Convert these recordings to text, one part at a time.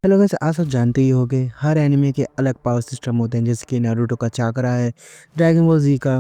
Hello guys, आप सब जानते ही होंगे हर एनिमे के अलग पावर सिस्टम होते हैं, जैसे कि नारुतो का चाकरा है, ड्रैगन बॉल जी का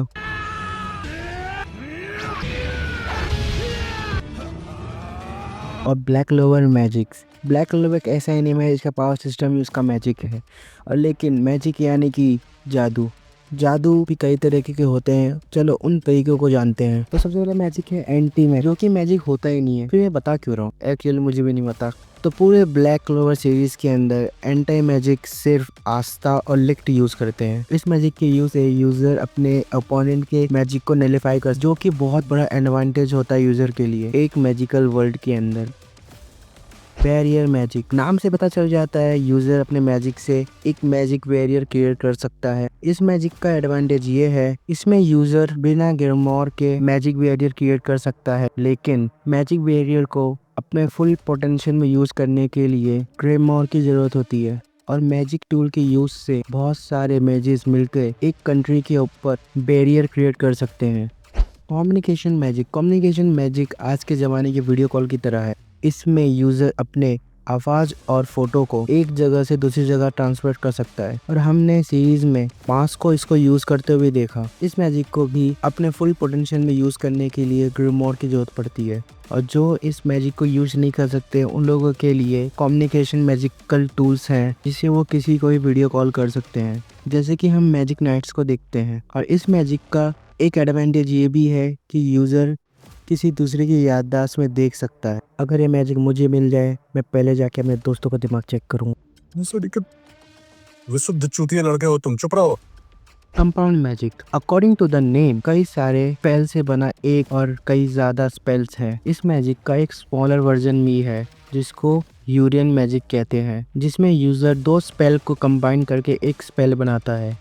और Black Clover magics. Black Clover एक ऐसा एनिमे है जिसका पावर सिस्टम ही उसका मैजिक है। और लेकिन मैजिक यानी कि जादू। जादू भी कई तरीके के होते हैं, चलो उन तरीकों को जानते हैं। तो सबसे पहला मैजिक है एंटी मैजिक, जो कि मैजिक होता ही नहीं है। फिर मैं बता क्यों रहा हूँ, एक्चुअली मुझे भी नहीं पता। तो पूरे ब्लैक क्लोवर सीरीज के अंदर एंटी मैजिक सिर्फ आस्था और लिफ्ट यूज करते हैं। इस मैजिक के यूज से यूजर अपने अपोनेंट के मैजिक को नलिफाई कर, जो कि बहुत बड़ा एडवांटेज होता है यूजर के लिए एक मैजिकल वर्ल्ड के अंदर। बैरियर मैजिक, नाम से पता चल जाता है यूजर अपने मैजिक से एक मैजिक बैरियर क्रिएट कर सकता है। इस मैजिक का एडवांटेज ये है, इसमें यूजर बिना ग्रेमोर के मैजिक बैरियर क्रिएट कर सकता है, लेकिन मैजिक बैरियर को अपने फुल पोटेंशियल में यूज करने के लिए ग्रेमोर की जरूरत होती है। और मैजिक टूल के यूज से बहुत सारे मैजिस मिलकर एक कंट्री के ऊपर बैरियर क्रिएट कर सकते हैं। कम्युनिकेशन मैजिक आज के ज़माने की वीडियो कॉल की तरह है। इसमें यूज़र अपने आवाज़ और फोटो को एक जगह से दूसरी जगह ट्रांसफर कर सकता है, और हमने सीरीज में मास को इसको यूज़ करते हुए देखा। इस मैजिक को भी अपने फुल पोटेंशियल में यूज़ करने के लिए ग्रीमोर की जरूरत पड़ती है, और जो इस मैजिक को यूज नहीं कर सकते उन लोगों के लिए कम्युनिकेशन मैजिकल टूल्स हैं, जिससे वो किसी को भी वीडियो कॉल कर सकते हैं। जैसे कि हम मैजिक नाइट्स को देखते हैं। और इस मैजिक का एक एडवांटेज ये भी है कि यूज़र किसी दूसरे की याददाश्त में देख सकता है। अगर ये मैजिक मुझे मिल जाए, मैं पहले जाके अपने दोस्तों का दिमाग चेक करूँगा। विशुद्ध चूतिया लड़के हो तुम, चुप रहो। Compound magic, according to the name, कई सारे स्पेल से बना एक और कई ज्यादा स्पेल्स हैं। इस मैजिक का एक स्मॉलर वर्जन भी है जिसको यूरियन मैजिक कहते हैं, जिसमें यूजर दो स्पेल को कंबाइन करके एक स्पेल बनाता है।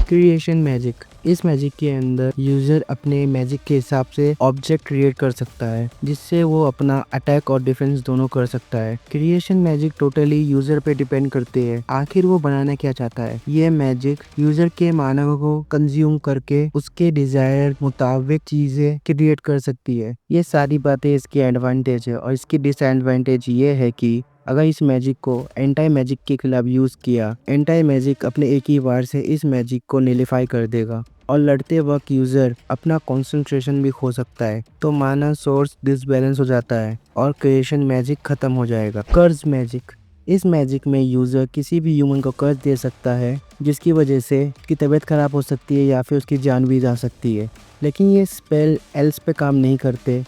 क्रिएशन मैजिक, इस मैजिक के अंदर यूजर अपने मैजिक के हिसाब से ऑब्जेक्ट क्रिएट कर सकता है, जिससे वो अपना अटैक और डिफेंस दोनों कर सकता है। क्रिएशन मैजिक टोटली यूजर पे डिपेंड करते हैं, आखिर वो बनाना क्या चाहता है। ये मैजिक यूजर के मानव को कंज्यूम करके उसके डिजायर मुताबिक चीजें क्रिएट कर सकती है। ये सारी बातें इसकी एडवांटेज है, और इसकी डिसएडवांटेज ये है कि अगर इस मैजिक को एंटी मैजिक के खिलाफ यूज किया, एंटी मैजिक अपने एक ही वार से इस मैजिक को निलिफाई कर देगा, और लड़ते वक्त यूजर अपना कंसंट्रेशन भी खो सकता है। तो माना सोर्स डिसबैलेंस हो जाता है और क्रिएशन मैजिक खत्म हो जाएगा। कर्ज मैजिक, इस मैजिक में यूजर किसी भी ह्यूमन को कर्ज दे सकता है, जिसकी वजह से उसकी तबीयत खराब हो सकती है या फिर उसकी जान भी जा सकती है। लेकिन ये स्पेल एल्स पे काम नहीं करते,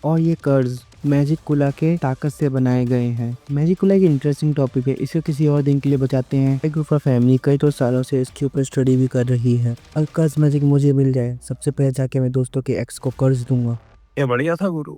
और ये कर्ज मैजिक कुला के ताकत से बनाए गए हैं। मैजिक कुला एक इंटरेस्टिंग टॉपिक है, इसे किसी और दिन के लिए बचाते हैं। एक ग्रुप ऑफ फैमिली कई तो सालों से इसके ऊपर स्टडी भी कर रही है। अगर कर्ज मैजिक मुझे मिल जाए, सबसे पहले जाके मैं दोस्तों के एक्स को कर्ज दूंगा। ये बढ़िया था गुरु।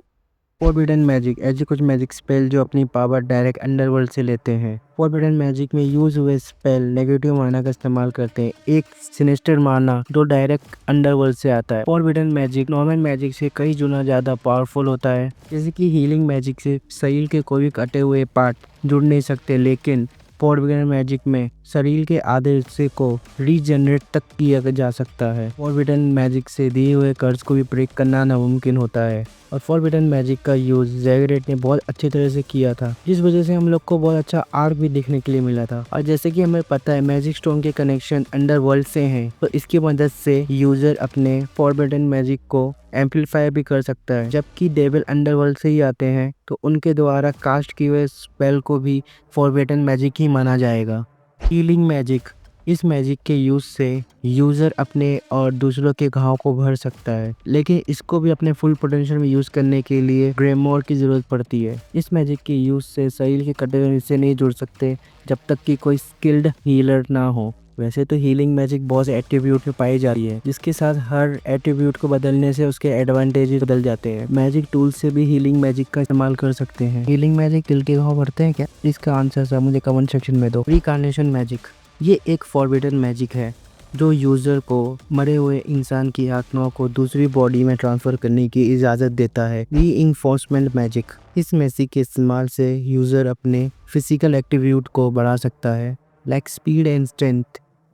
फॉरबिडन मैजिक, ऐसे कुछ मैजिक स्पेल जो अपनी पावर डायरेक्ट अंडरवर्ल्ड से लेते हैं। फॉरबिडन मैजिक में यूज हुए स्पेल नेगेटिव माना का इस्तेमाल करते हैं, एक सिनेस्टर माना जो डायरेक्ट अंडरवर्ल्ड से आता है। फॉरबिडन मैजिक नॉर्मल मैजिक से कई गुना ज्यादा पावरफुल होता है। जैसे कि हीलिंग मैजिक से शरीर के कोई भी कटे हुए पार्ट जुड़ नहीं सकते, लेकिन फॉरबिडन मैजिक में शरीर के आधे हिस्से को रीजनरेट तक किया जा सकता है। फॉरबिडन मैजिक से दिए हुए कर्ज को भी ब्रेक करना नामुमकिन होता है। और फॉरबिडन मैजिक का यूज जैगरेट ने बहुत अच्छी तरह से किया था, जिस वजह से हम लोग को बहुत अच्छा आर्क भी देखने के लिए मिला था। और जैसे कि हमें पता है मैजिक स्टोन के कनेक्शन अंडरवर्ल्ड से हैं, तो इसकी मदद से यूजर अपने फॉरबिडन मैजिक को एम्पलीफाई भी कर सकता है। जबकि डेविल अंडरवर्ल्ड से ही आते हैं, तो उनके द्वारा कास्ट किए हुए स्पेल को भी फॉरबिडन मैजिक ही माना जाएगा। हीलिंग मैजिक, इस मैजिक के यूज से यूजर अपने और दूसरों के घाव को भर सकता है, लेकिन इसको भी अपने फुल पोटेंशियल में यूज करने के लिए ग्रेमोर की जरूरत पड़ती है। इस मैजिक के यूज से शरीर के कटे हुए हिस्से नहीं जुड़ सकते जब तक कि कोई स्किल्ड हीलर ना हो। वैसे तो हीलिंग मैजिक बहुत से एट्रीब्यूट में पाई जा रही है, जिसके साथ हर एट्रीब्यूट को बदलने से उसके एडवांटेजेस बदल जाते हैं। मैजिक टूल से भी हीलिंग मैजिक का इस्तेमाल कर सकते हैं। हीलिंग मैजिक दिल के घाव भरते हैं क्या? इसका आंसर सब मुझे कमेंट सेक्शन में दो। रिकार्नेशन मैजिक, ये एक फॉरबिडन मैजिक है जो यूजर को मरे हुए इंसान की आत्मा को दूसरी बॉडी में ट्रांसफर करने की इजाजत देता है। रीइंफोर्समेंट मैजिक, इस मैजिक के इस्तेमाल से यूजर अपने फिजिकल एक्टिव्यूट को बढ़ा सकता है, लाइक स्पीड एंड स्ट्रेंथ,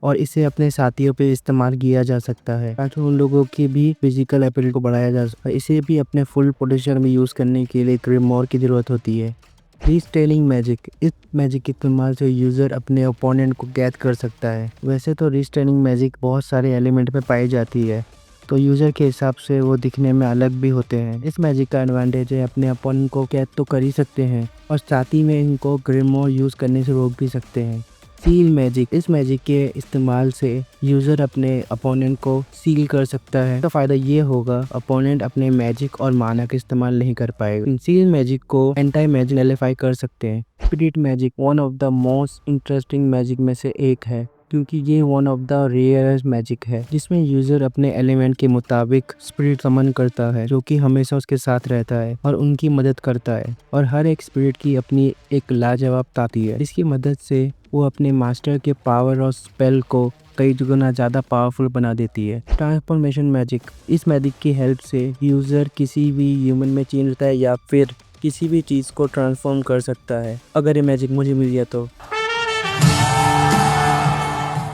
और इसे अपने साथियों पे इस्तेमाल किया जा सकता है ताकि उन लोगों की भी फिजिकल एबिलिटी को बढ़ाया जा सके। इसे भी अपने फुल पोटेंशियल में यूज करने के लिए ग्रेमोर की जरूरत होती है। रीस्टेलिंग मैजिक, इस मैजिक के इस्तेमाल से यूज़र अपने ओपोनेंट को कैद कर सकता है। वैसे तो रीस्टेलिंग मैजिक बहुत सारे एलिमेंट में पाई जाती है, तो यूज़र के हिसाब से वो दिखने में अलग भी होते हैं। इस मैजिक का एडवांटेज है अपने अपोनेंट को कैद तो कर ही सकते हैं और साथ ही में इनको ग्रिमोर यूज़ करने से रोक भी सकते हैं। सील मैजिक, इस मैजिक के इस्तेमाल से यूज़र अपने अपोनेंट को सील कर सकता है। तो फ़ायदा ये होगा अपोनेंट अपने मैजिक और माना का इस्तेमाल नहीं कर पाएगा। सील मैजिक को एंटी मैजिक नलिफाई कर सकते हैं। Spirit magic one of the most interesting magic में से एक है, क्योंकि ये one of the rarest magic है जिसमें यूजर अपने एलिमेंट के मुताबिक स्पिरिट समन करता है जो कि हमेशा उसके साथ रहता है और उनकी मदद करता है। और हर एक स्पिरिट की अपनी एक लाजवाब ताकत है, इसकी मदद से वो अपने मास्टर के पावर और स्पेल को कई गुना ज़्यादा पावरफुल बना देती है। ट्रांसफॉर्मेशन मैजिक, इस मैजिक की हेल्प से यूज़र किसी भी ह्यूमन में चेंज होता है या फिर किसी भी चीज़ को ट्रांसफॉर्म कर सकता है। अगर ये मैजिक मुझे मिल गया तो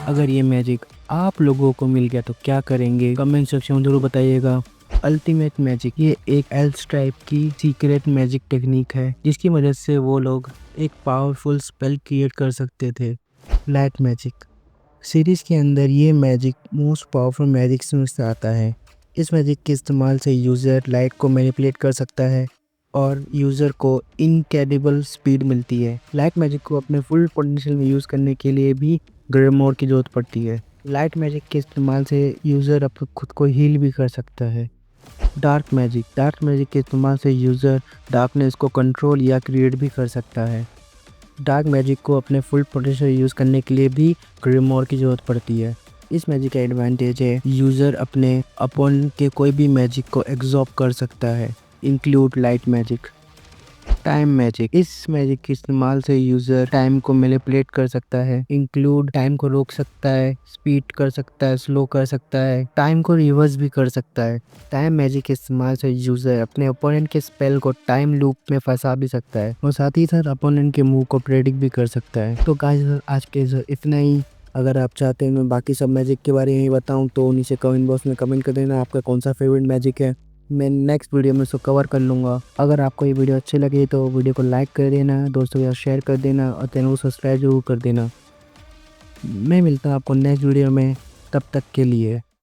अगर ये मैजिक आप लोगों को मिल गया तो क्या करेंगे, कमेंट सेक्शन में जरूर बताइएगा। अल्टीमेट मैजिक, ये एक एल्स टाइप की सीक्रेट मैजिक टेक्निक है जिसकी मदद से वो लोग एक पावरफुल स्पेल क्रिएट कर सकते थे। लाइट मैजिक, सीरीज के अंदर ये मैजिक मोस्ट पावरफुल मैजिक में से आता है। इस मैजिक के इस्तेमाल से यूज़र लाइट को मैनिपुलेट कर सकता है और यूज़र को इनक्रेडिबल स्पीड मिलती है। लाइट मैजिक को अपने फुल पोटेंशियल में यूज़ करने के लिए भी ग्रेमोर की ज़रूरत पड़ती है। लाइट मैजिक के इस्तेमाल से यूज़र अपने खुद को हील भी कर सकता है। डार्क मैजिक, डार्क मैजिक के इस्तेमाल से यूज़र डार्कनेस को कंट्रोल या क्रिएट भी कर सकता है। डार्क मैजिक को अपने फुल पोटेंशियल यूज़ करने के लिए भी ग्रेमोर की ज़रूरत पड़ती है। इस मैजिक का एडवांटेज है यूज़र अपने अपोनेंट के कोई भी मैजिक को एब्जॉर्ब कर सकता है, include light magic. Time magic, इस मैजिक के इस्तेमाल से यूज़र टाइम को मैनिपुलेट कर सकता है, इंक्लूड टाइम को रोक सकता है, स्पीड कर सकता है, स्लो कर सकता है, टाइम को रिवर्स भी कर सकता है। टाइम मैजिक के इस्तेमाल से यूज़र अपने ओपोनेंट के स्पेल को टाइम लूप में फंसा भी सकता है और साथ ही साथ ओपोनेंट के मूव को प्रेडिक्ट भी कर सकता है। तो गाइस आज के इतना ही। अगर आप चाहते हैं मैं बाकी सब मैजिक के बारे में बताऊं तो नीचे कमेंट बॉक्स में कमेंट कर देना आपका कौन सा फेवरेट मैजिक है। मैं नेक्स्ट वीडियो में उसको कवर कर लूँगा। अगर आपको ये वीडियो अच्छी लगी तो वीडियो को लाइक कर देना, दोस्तों के साथ शेयर कर देना और चैनल को सब्सक्राइब जरूर कर देना। मैं मिलता हूँ आपको नेक्स्ट वीडियो में, तब तक के लिए।